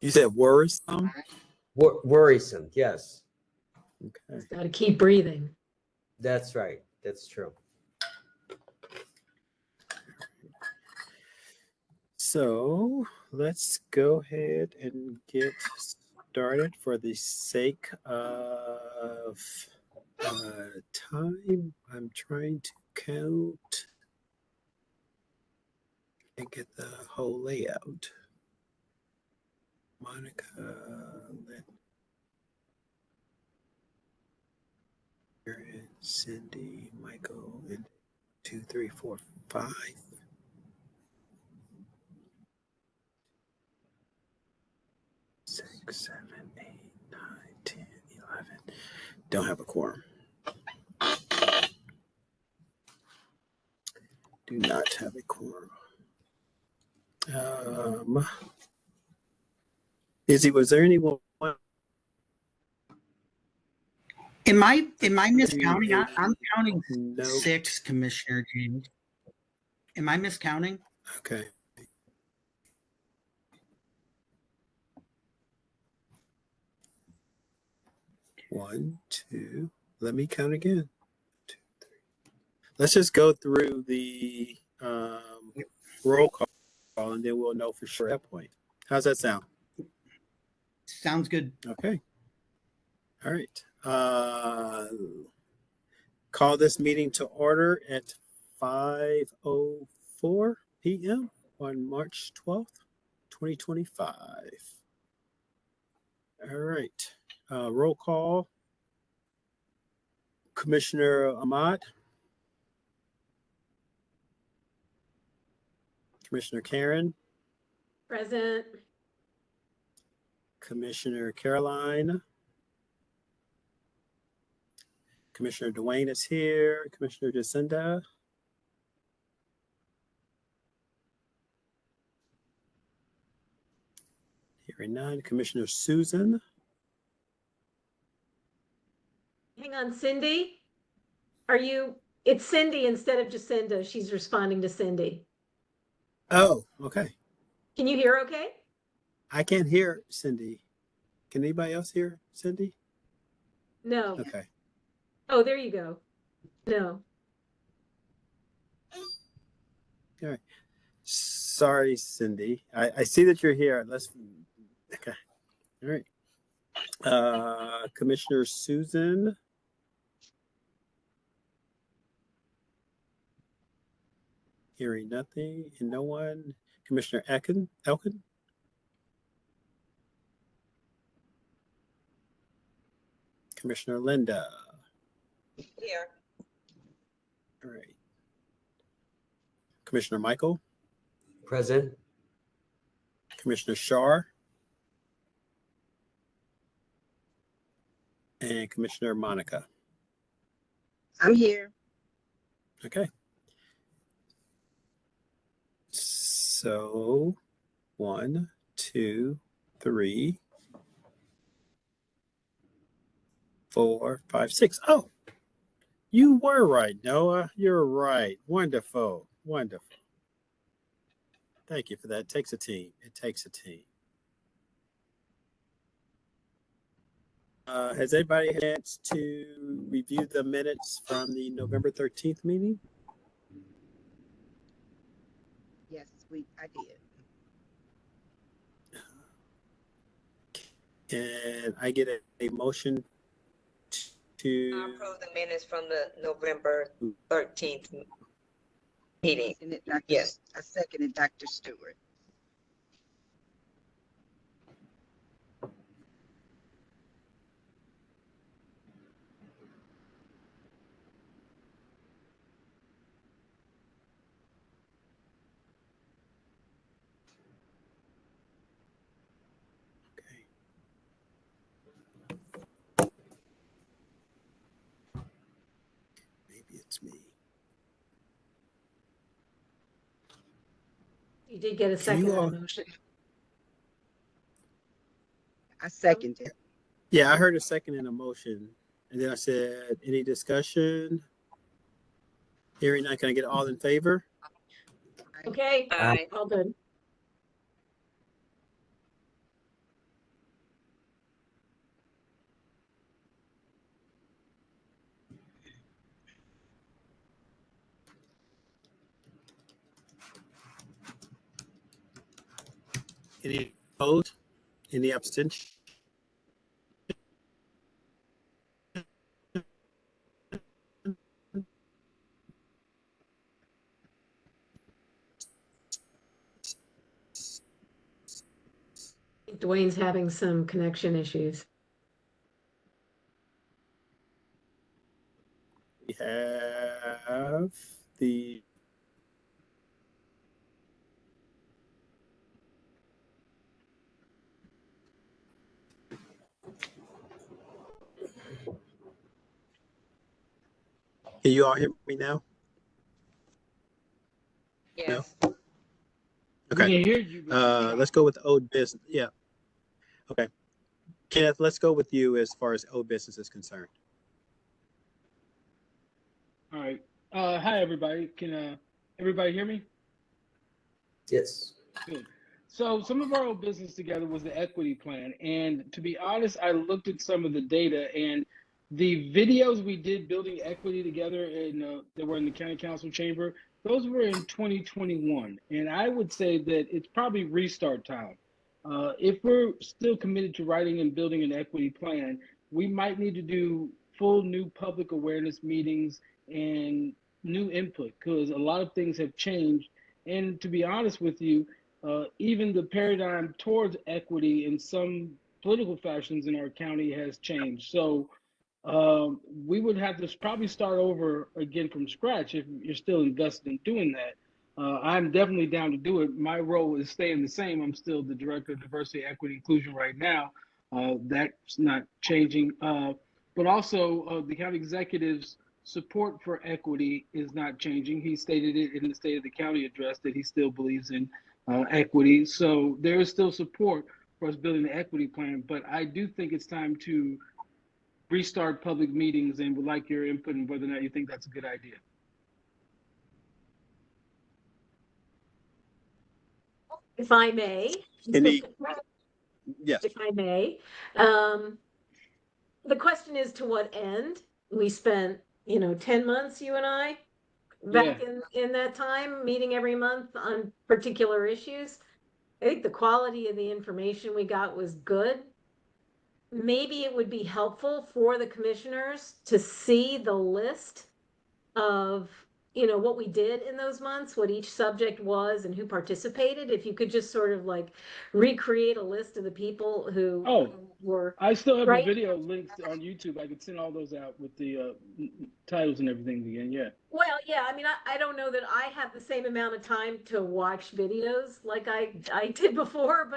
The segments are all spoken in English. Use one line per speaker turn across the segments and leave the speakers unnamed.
You said worrisome?
Worrisome, yes.
Okay.
Got to keep breathing.
That's right. That's true.
So let's go ahead and get started for the sake of time. I'm trying to count and get the whole layout. Monica, Aaron, Cindy, Michael, and 2, 3, 4, 5. 6, 7, 8, 9, 10, 11. Don't have a quorum. Do not have a quorum. Izzy, was there anyone?
Am I miscounting? I'm counting
No.
6, Commissioner James. Am I miscounting?
Okay. One, two. Let me count again. 2, 3. Let's just go through the roll call, and then we'll know for sure at that point. How's that sound?
Sounds good.
Okay. All right. Call this meeting to order at 5:04 p.m. on March 12th, 2025. All right. Roll call. Commissioner Ahmad. Commissioner Karen.
Present.
Commissioner Caroline. Commissioner Dwayne is here. Commissioner Jacinda. Hearing none. Commissioner Susan.
Hang on, Cindy. It's Cindy instead of Jacinda. She's responding to Cindy.
Oh, okay.
Can you hear okay?
I can't hear Cindy. Can anybody else hear Cindy?
No.
Okay.
Oh, there you go. No.
All right. Sorry, Cindy. I see that you're here. Okay. All right. Commissioner Susan. Hearing nothing and no one. Commissioner Elkin. Commissioner Linda.
Here.
All right. Commissioner Michael.
Present.
Commissioner Shar. And Commissioner Monica.
I'm here.
Okay. So 1, 2, 3, 4, 5, 6. Oh, you were right, Noah. You're right. Wonderful. Wonderful. Thank you for that. It takes a team. It takes a team. Has anybody had a chance to review the minutes from the November 13th meeting?
Yes, I did.
Can I get a motion to
I approve the minutes from the November 13th meeting. Yes.
I seconded Dr. Stewart.
Okay. Maybe it's me.
You did get a second
all-
motion.
I seconded.
Yeah, I heard a second and a motion. And then I said, any discussion? Hearing none, can I get all in favor?
Okay.
Aye.
All good.
Any opposed? Any abstention?
Dwayne's having some connection issues.
We have the Can you all hear me now?
Yes.
We
Okay.
can hear you. But
Let's go with old business. Yeah. Okay. Kenneth, let's go with you as far as old business is concerned.
all right. Hi, everybody. Can everybody hear me?
Yes.
Good. So some of our old business together was the equity plan. And to be honest, I looked at some of the data and the videos we did building equity together that were in the county council chamber, those were in 2021. And I would say that it's probably restart time. If we're still committed to writing and building an equity plan, we might need to do full new public awareness meetings and new input because a lot of things have changed. And to be honest with you, even the paradigm towards equity in some political factions in our county has changed. So we would have to probably start over again from scratch if you're still invested in doing that. I'm definitely down to do it. My role is staying the same. I'm still the director of diversity, equity, inclusion right now. That's not changing. But also the county executive's support for equity is not changing. He stated it in the State of the County address that he still believes in equity. So there is still support for us building the equity plan. But I do think it's time to restart public meetings and would like your input on whether or not you think that's a good idea.
If I may.
Any? Yes.
If I may. The question is to what end? We spent, 10 months, you and I, back in that time, meeting every month on particular issues. I think the quality of the information we got was good. Maybe it would be helpful for the commissioners to see the list of, what we did in those months, what each subject was and who participated. If you could just sort of like recreate a list of the people who were.
I still have
right?
the video links on YouTube. I could send all those out with the titles and everything again. Yeah.
Well, yeah, I mean, I don't know that I have the same amount of time to watch videos like I did before,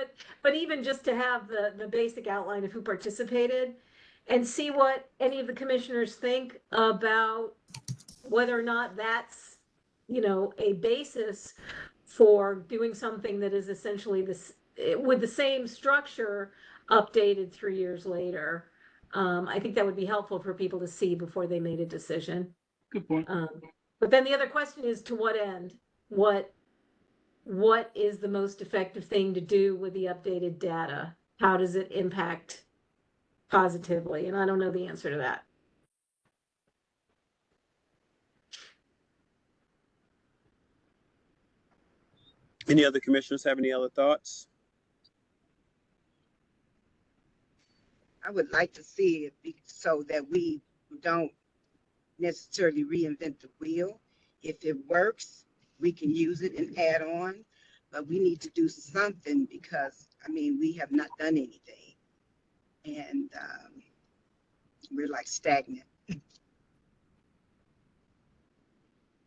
but even just to have the basic outline of who participated and see what any of the commissioners think about whether or not that's, a basis for doing something that is essentially this with the same structure updated 3 years later. I think that would be helpful for people to see before they made a decision.
Good point.
But then the other question is to what end? What is the most effective thing to do with the updated data? How does it impact positively? And I don't know the answer to that.
Any other commissioners have any other thoughts?
I would like to see it so that we don't necessarily reinvent the wheel. If it works, we can use it and add on, but we need to do something because, we have not done anything. And we're like stagnant.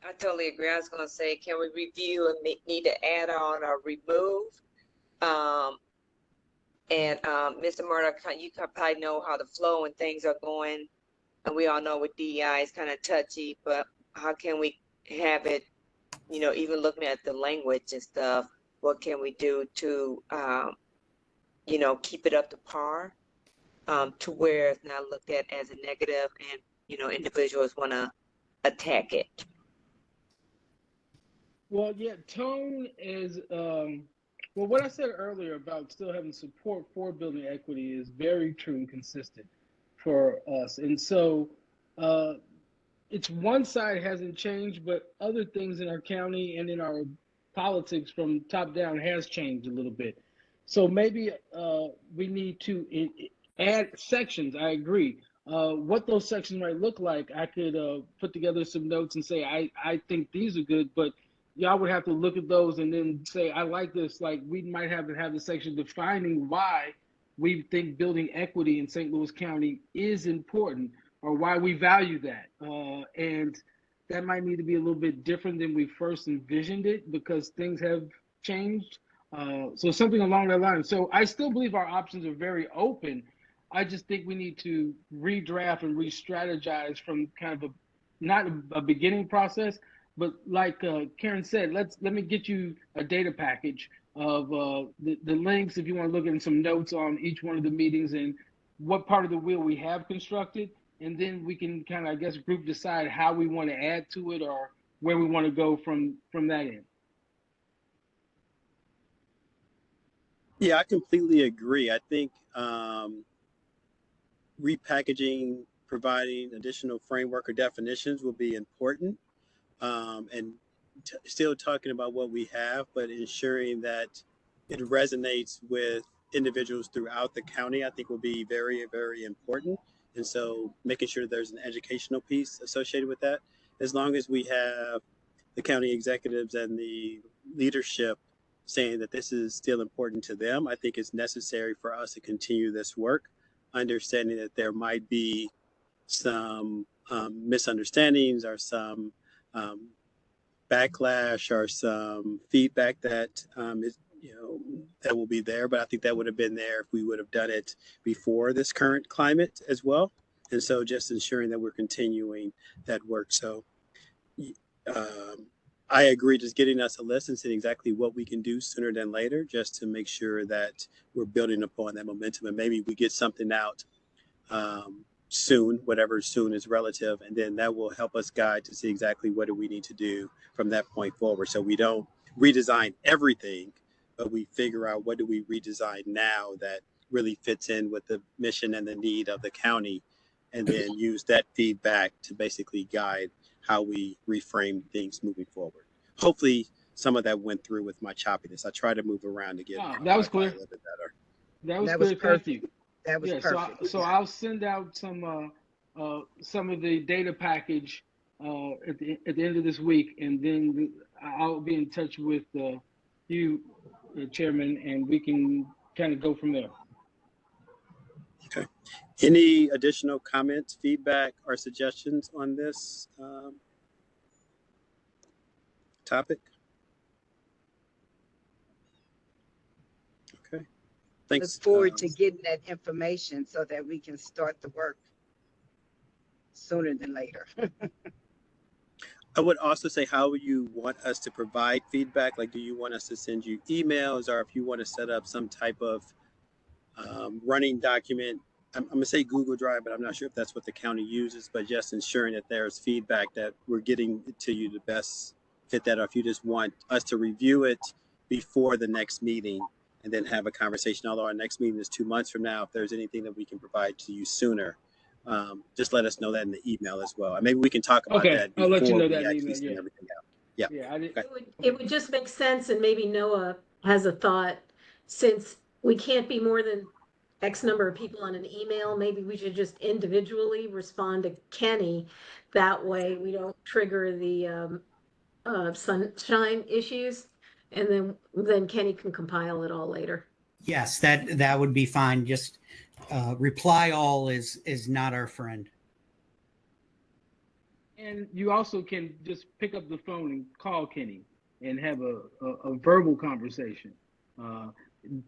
I totally agree. I was going to say, can we review and need to add on or remove? Mr. Murdoch, you probably know how the flow and things are going. And we all know with DEI is kind of touchy, but how can we have it, even looking at the language and stuff, what can we do to, keep it up to par to where it's not looked at as a negative and, individuals want to attack it?
Well, yeah, tone is, what I said earlier about still having support for building equity is very true and consistent for us. And so it's one side hasn't changed, but other things in our county and in our politics from top down has changed a little bit. So maybe we need to add sections. I agree. What those sections might look like, I could put together some notes and say, I think these are good, but y'all would have to look at those and then say, I like this. Like we might have to have the section defining why we think building equity in St. Louis County is important or why we value that. And that might need to be a little bit different than we first envisioned it because things have changed. So something along that line. So I still believe our options are very open. I just think we need to redraft and re-strategize from kind of not a beginning process, but like Karen said, let me get you a data package of the links if you want to look at some notes on each one of the meetings and what part of the wheel we have constructed, and then we can kind of, I guess, group decide how we want to add to it or where we want to go from that end.
Yeah, I completely agree. I think repackaging, providing additional framework or definitions will be important, and still talking about what we have, but ensuring that it resonates with individuals throughout the county, I think will be very, very important. And so making sure there's an educational piece associated with that, as long as we have the county executives and the leadership saying that this is still important to them, I think it's necessary for us to continue this work, understanding that there might be some misunderstandings or some backlash or some feedback that is, that will be there. But I think that would have been there if we would have done it before this current climate as well. And so just ensuring that we're continuing that work. So I agree, just getting us a list and seeing exactly what we can do sooner than later, just to make sure that we're building upon that momentum. And maybe we get something out soon, whatever soon is relative, and then that will help us guide to see exactly what do we need to do from that point forward. So we don't redesign everything, but we figure out what do we redesign now that really fits in with the mission and the need of the county, and then use that feedback to basically guide how we reframe things moving forward. Hopefully some of that went through with my choppiness. I try to move around to get
that was clear.
a little bit better.
That was
That
clear.
was
Thank
perfect.
you.
That was
Yeah,
perfect.
so I'll send out some of the data package at the end of this week, and then I'll be in touch with you, Chairman, and we can kind of go from there.
Okay. Any additional comments, feedback, or suggestions on this topic? Okay. Thanks.
Look forward to getting that information so that we can start the work sooner than later.
I would also say, how would you want us to provide feedback? Like, do you want us to send you emails, or if you want to set up some type of running document? I'm going to say Google Drive, but I'm not sure if that's what the county uses, but just ensuring that there's feedback that we're getting to you the best fit that, or if you just want us to review it before the next meeting and then have a conversation, although our next meeting is 2 months from now, if there's anything that we can provide to you sooner, just let us know that in the email as well. And maybe we can talk about that before
I'll let you know
we
that in
actually
email,
send
yeah.
everything out. Yeah.
Yeah,
Okay.
It would just make sense, and maybe Noah has a thought, since we can't be more than X number of people on an email, maybe we should just individually respond to Kenny. That way we don't trigger the sunshine issues, and then Kenny can compile it all later.
Yes, that would be fine. Just reply all is not our friend.
and you also can just pick up the phone and call Kenny and have a verbal conversation.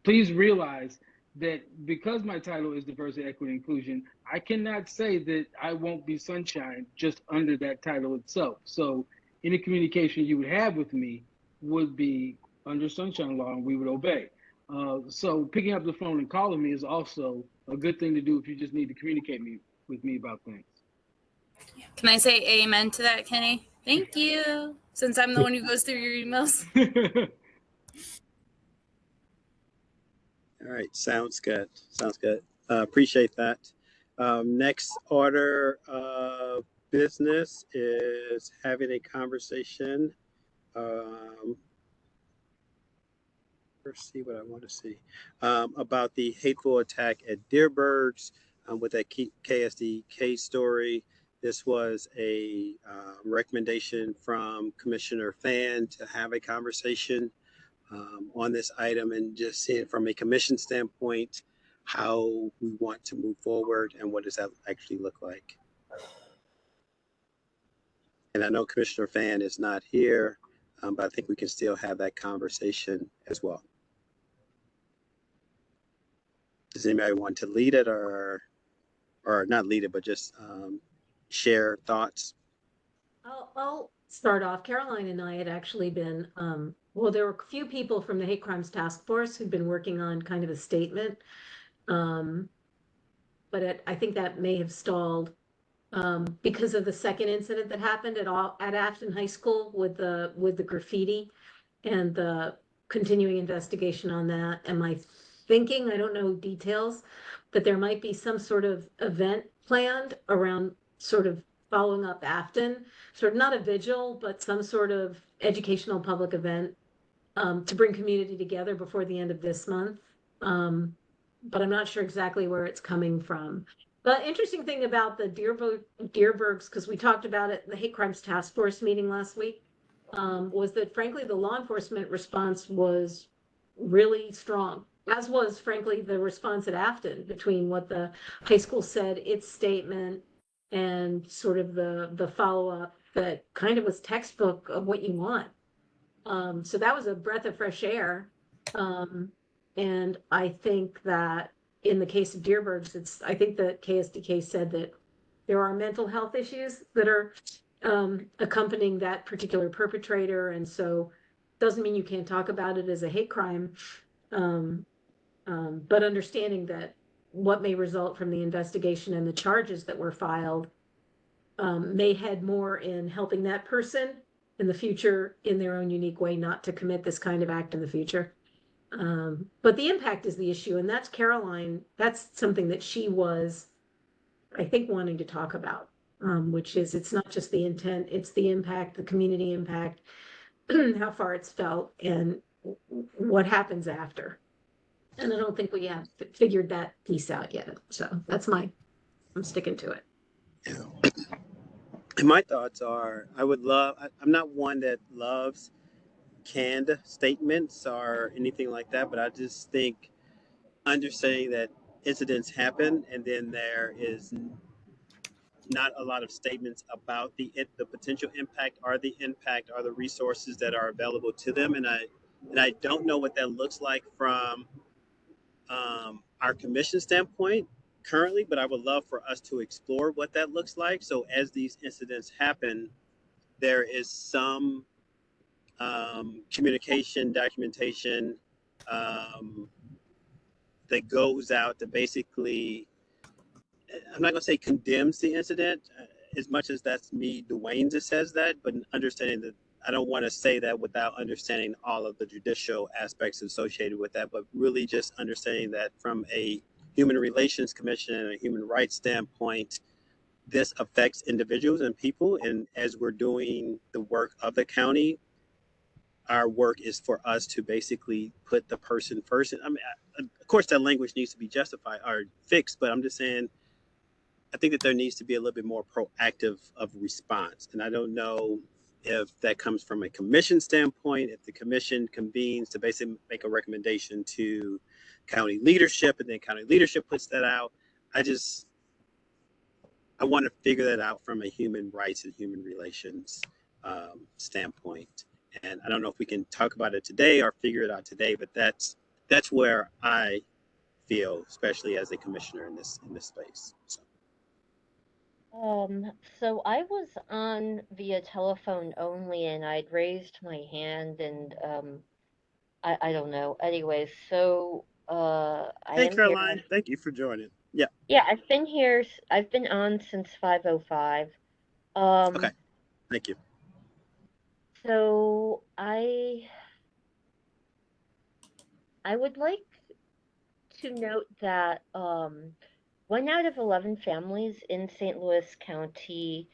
Please realize that because my title is diversity, equity, inclusion, I cannot say that I won't be sunshine just under that title itself. So any communication you would have with me would be under sunshine law, and we would obey. So picking up the phone and calling me is also a good thing to do if you just need to communicate with me about things.
Can I say amen to that, Kenny? Thank you. Since I'm the one who goes through your emails.
All right, sounds good. Sounds good. Appreciate that. Next order of business is having a conversation First, see what I want to see about the hateful attack at Deerbergs with that KSDK story. This was a recommendation from Commissioner Fan to have a conversation on this item and just see it from a commission standpoint, how we want to move forward and what does that actually look like. And I know Commissioner Fan is not here, but I think we can still have that conversation as well. Does anybody want to lead it or not lead it, but just share thoughts?
I'll start off. Caroline and I had actually been, well, there were a few people from the Hate Crimes Task Force who'd been working on kind of a statement. But I think that may have stalled because of the second incident that happened at Afton High School with the graffiti and the continuing investigation on that. Am I thinking, I don't know details, but there might be some sort of event planned around sort of following up Afton, sort of not a vigil, but some sort of educational public event to bring community together before the end of this month. But I'm not sure exactly where it's coming from. The interesting thing about the Deerbergs, because we talked about it, the Hate Crimes Task Force meeting last week, was that frankly, the law enforcement response was really strong, as was frankly the response at Afton between what the high school said, its statement, and sort of the follow-up that kind of was textbook of what you want. So that was a breath of fresh air. And I think that in the case of Deerbergs, I think that KSDK said that there are mental health issues that are accompanying that particular perpetrator. And so doesn't mean you can't talk about it as a hate crime, but understanding that what may result from the investigation and the charges that were filed may head more in helping that person in the future in their own unique way, not to commit this kind of act in the future. But the impact is the issue, and that's Caroline. That's something that she was, I think, wanting to talk about, which is it's not just the intent, it's the impact, the community impact, how far it's felt, and what happens after. And I don't think we have figured that piece out yet. So I'm sticking to it.
Yeah. And my thoughts are, I'm not one that loves canned statements or anything like that, but I just think understanding that incidents happen and then there is not a lot of statements about the potential impact or the resources that are available to them, and I don't know what that looks like from our commission standpoint currently, but I would love for us to explore what that looks like. So as these incidents happen, there is some communication, documentation that goes out to basically, I'm not going to say condemns the incident as much as that's me, Dwayne just says that, but understanding that I don't want to say that without understanding all of the judicial aspects associated with that, but really just understanding that from a Human Relations Commission and a human rights standpoint, this affects individuals and people. And as we're doing the work of the county, our work is for us to basically put the person first. I mean, of course, that language needs to be justified or fixed, but I'm just saying, I think that there needs to be a little bit more proactive of response. And I don't know if that comes from a commission standpoint, if the commission convenes to basically make a recommendation to county leadership and then county leadership puts that out. I want to figure that out from a human rights and human relations standpoint. And I don't know if we can talk about it today or figure it out today, but that's where I feel, especially as a commissioner in this space. So.
So I was on via telephone only and I'd raised my hand and I don't know. Anyways, so I
Hey
am
Caroline,
here.
thank you for joining. Yeah.
Yeah, I've been on since 5:05.
Okay. Thank you.
So I would like to note that 1 out of 11 families in St. Louis County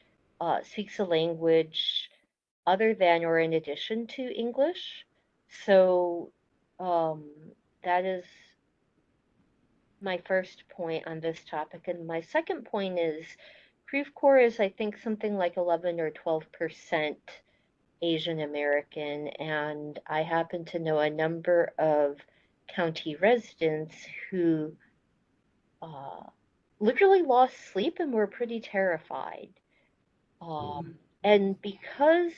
speaks a language other than or in addition to English. So that is my first point on this topic. And my second point is Creve Coeur is, I think, something like 11 or 12% Asian American. And I happen to know a number of county residents who literally lost sleep and were pretty terrified. And because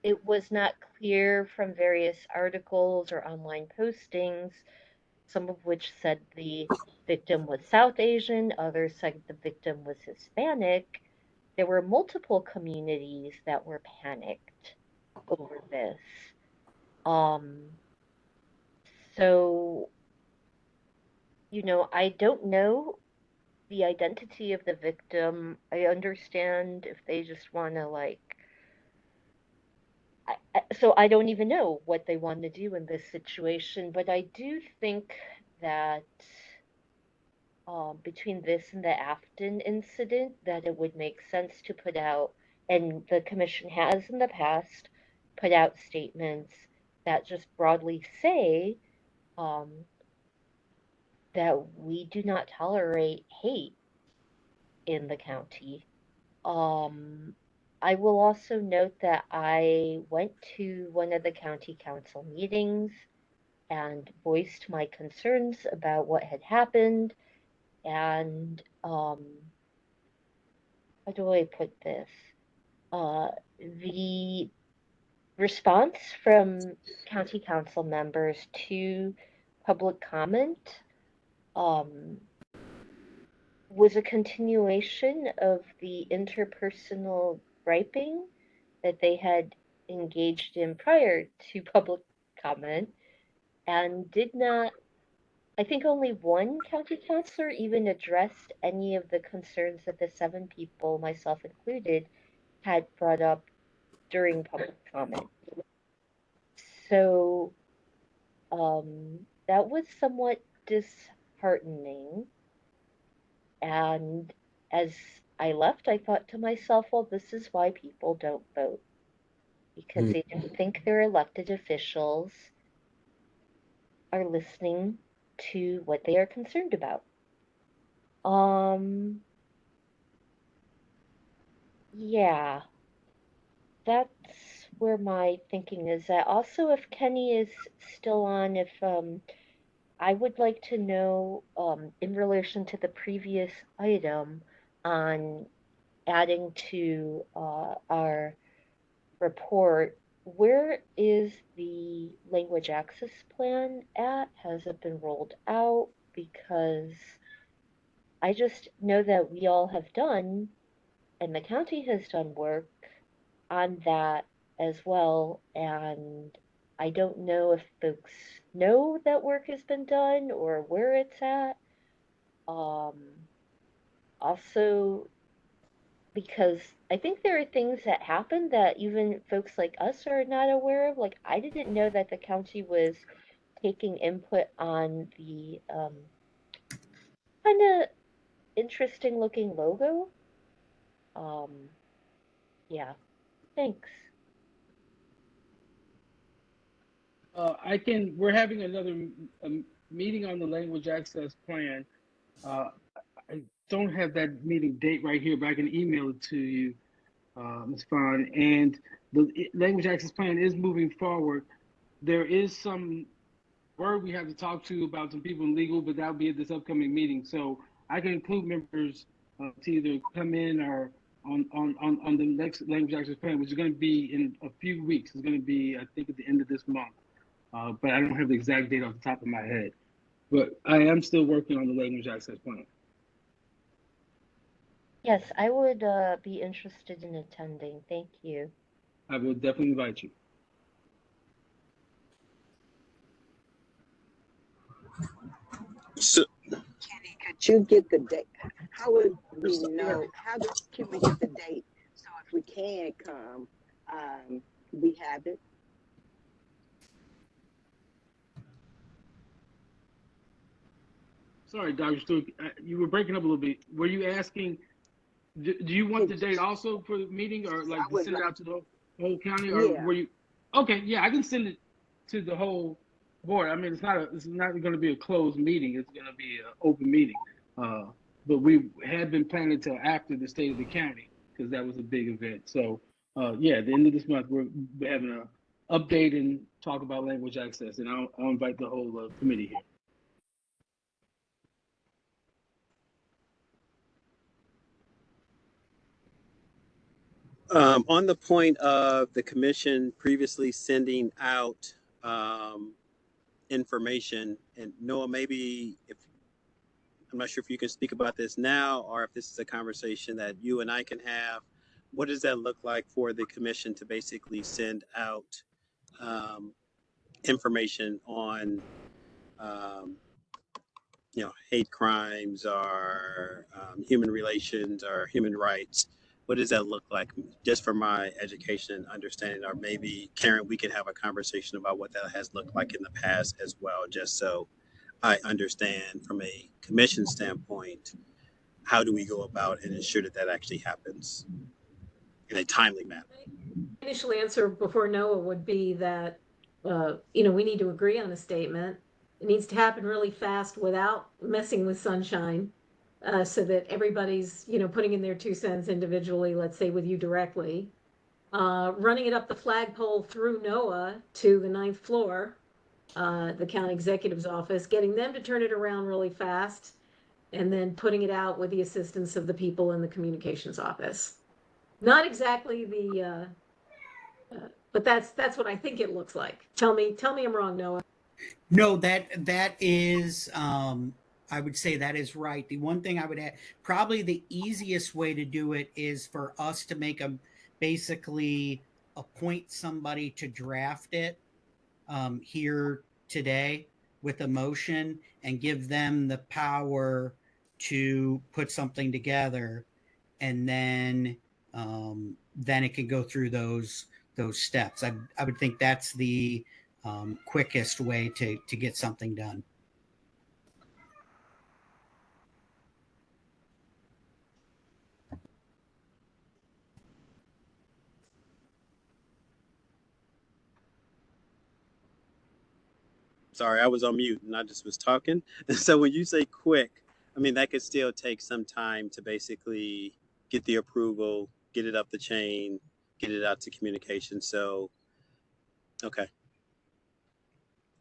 it was not clear from various articles or online postings, some of which said the victim was South Asian, others said the victim was Hispanic. There were multiple communities that were panicked over this. So, I don't know the identity of the victim. I understand if they just want to so I don't even know what they want to do in this situation, but I do think that between this and the Afton incident, that it would make sense to put out, and the commission has in the past put out statements that just broadly say that we do not tolerate hate in the county. I will also note that I went to one of the county council meetings and voiced my concerns about what had happened. And how do I put this? The response from county council members to public comment was a continuation of the interpersonal griping that they had engaged in prior to public comment, and did not, I think only one county councilor even addressed any of the concerns that the 7 people, myself included, had brought up during public comment. So that was somewhat disheartening. And as I left, I thought to myself, well, this is why people don't vote, because they don't think their elected officials are listening to what they are concerned about. Yeah, that's where my thinking is at. Also, if Kenny is still on, if I would like to know, in relation to the previous item on adding to our report, where is the language access plan at? Has it been rolled out? Because I just know that we all have done, and the county has done work on that as well. And I don't know if folks know that work has been done or where it's at. Also, because I think there are things that happen that even folks like us are not aware of. Like, I didn't know that the county was taking input on the kind of interesting looking logo. Yeah, thanks.
We're having another meeting on the language access plan. I don't have that meeting date right here, but I can email it to you, Ms. Fawn. And the language access plan is moving forward. There is some word we have to talk to about some people in legal, but that'll be at this upcoming meeting. So I can include members to either come in or on the next language access plan, which is going to be in a few weeks. It's going to be, I think, at the end of this month. But I don't have the exact date off the top of my head. But I am still working on the language access plan.
Yes, I would be interested in attending. Thank you.
I will definitely invite you.
So,
Kenny, could you get the date? How would we know? Can we get the date? So if we can come, we have it.
Sorry, Dr. Stewart, you were breaking up a little bit. Were you asking, do you want the date also for the meeting, or like to send it out to the whole county, or
Yeah.
were you? Okay, yeah, I can send it to the whole board. I mean, it's not going to be a closed meeting. It's going to be an open meeting. But we had been planning until after the state of the county because that was a big event. So yeah, at the end of this month, we're having an update and talk about language access, and I'll invite the whole committee here.
On the point of the commission previously sending out information, and Noah, maybe if I'm not sure if you can speak about this now or if this is a conversation that you and I can have. What does that look like for the commission to basically send out information on, hate crimes or human relations or human rights? What does that look like, just for my education and understanding? Or maybe, Karen, we can have a conversation about what that has looked like in the past as well, just so I understand from a commission standpoint, how do we go about and ensure that that actually happens in a timely manner?
Initial answer before Noah would be that, we need to agree on a statement. It needs to happen really fast without messing with sunshine, so that everybody's, putting in their 2 cents individually, let's say with you directly, running it up the flagpole through Noah to the 9th floor, the county executive's office, getting them to turn it around really fast, and then putting it out with the assistance of the people in the communications office. Not exactly the, but that's what I think it looks like. Tell me I'm wrong, Noah.
No, that is, I would say that is right. The one thing I would add, probably the easiest way to do it is for us to basically appoint somebody to draft it here today with a motion and give them the power to put something together, and then it can go through those steps. I would think that's the quickest way to get something done.
Sorry, I was on mute and I just was talking. So when you say quick, I mean, that could still take some time to basically get the approval, get it up the chain, get it out to communication. So, okay.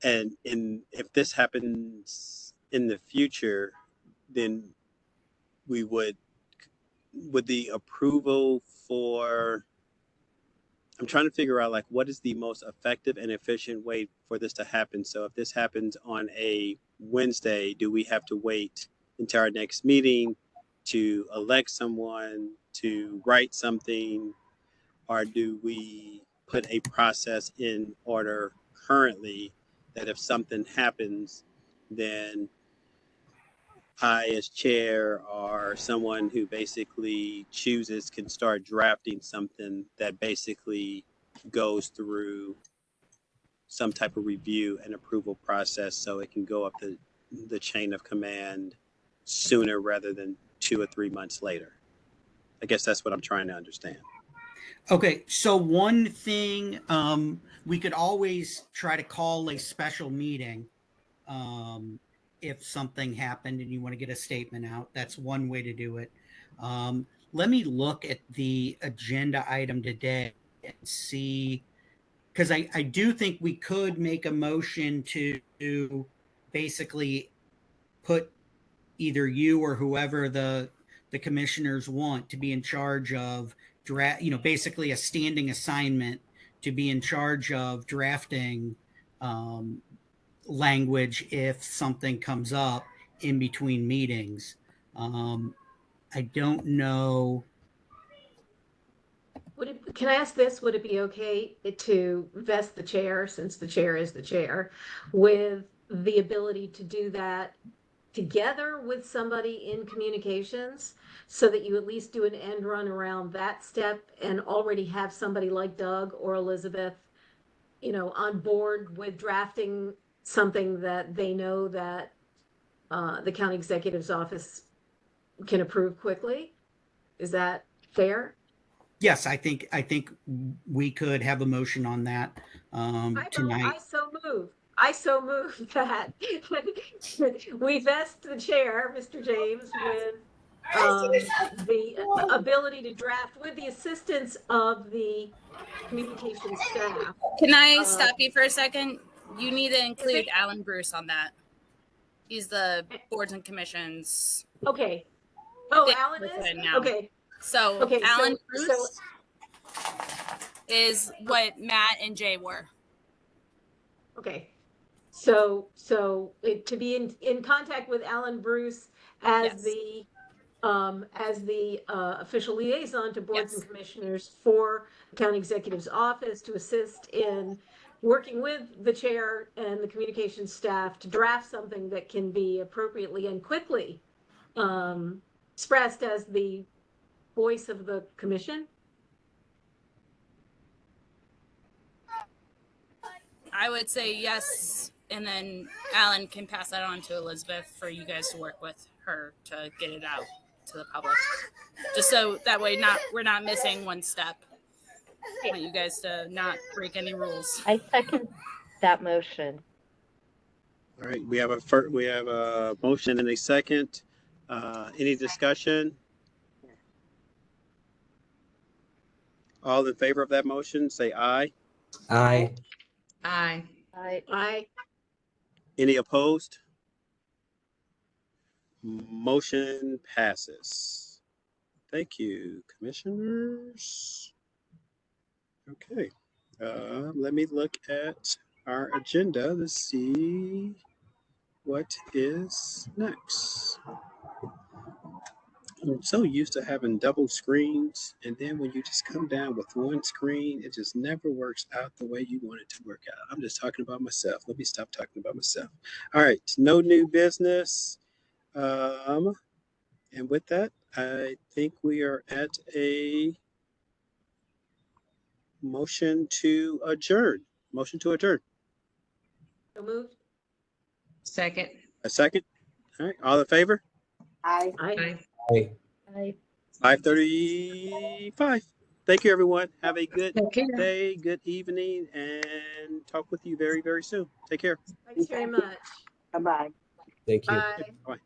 And if this happens in the future, then would the approval for, I'm trying to figure out, like, what is the most effective and efficient way for this to happen? So if this happens on a Wednesday, do we have to wait until our next meeting to elect someone, to write something, or do we put a process in order currently that if something happens, then I, as chair, or someone who basically chooses, can start drafting something that basically goes through some type of review and approval process so it can go up the chain of command sooner rather than 2 or 3 months later? I guess that's what I'm trying to understand.
Okay, so one thing, we could always try to call a special meeting if something happened and you want to get a statement out. That's one way to do it. Let me look at the agenda item today and see, because I do think we could make a motion to basically put either you or whoever the commissioners want to be in charge of basically a standing assignment to be in charge of drafting language if something comes up in between meetings. I don't know.
Can I ask this? Would it be okay to vest the chair, since the chair is the chair, with the ability to do that together with somebody in communications, so that you at least do an end run around that step and already have somebody like Doug or Elizabeth, on board with drafting something that they know that the county executive's office can approve quickly? Is that fair?
Yes, I think we could have a motion on that tonight.
I so move. I so move that we vest the chair, Mr. James, with the ability to draft with the assistance of the communications staff.
Can I stop you for a second? You need to include Alan Bruce on that. He's the boards and commissions.
Okay. Oh,
fifth
Alan
person
is?
now.
Okay.
So
Okay,
Alan
so-
Bruce is what Matt and Jay were.
Okay. So to be in contact with Alan Bruce as
Yes.
the official liaison to boards
Yes.
and commissioners for the county executive's office to assist in working with the chair and the communications staff to draft something that can be appropriately and quickly expressed as the voice of the commission.
I would say yes, and then Alan can pass that on to Elizabeth for you guys to work with her to get it out to the public. Just so that way we're not missing one step. I want you guys to not break any rules.
I second that motion.
All right, we have a motion and a second. Any discussion? All in favor of that motion, say aye.
Aye.
Aye.
I
Any opposed? Motion passes. Thank you, commissioners. Okay, let me look at our agenda to see what is next. I'm so used to having double screens, and then when you just come down with one screen, it just never works out the way you want it to work out. I'm just talking about myself. Let me stop talking about myself. All right, no new business. And with that, I think we are at a motion to adjourn. Motion to adjourn.
so moved.
Second.
A second. All right, all in favor?
I
Aye.
I
5:35. Thank you, everyone. Have a good
Take care.
day, good evening, and talk with you very, very soon. Take care.
thanks very much.
Thank you.
Bye.
Bye.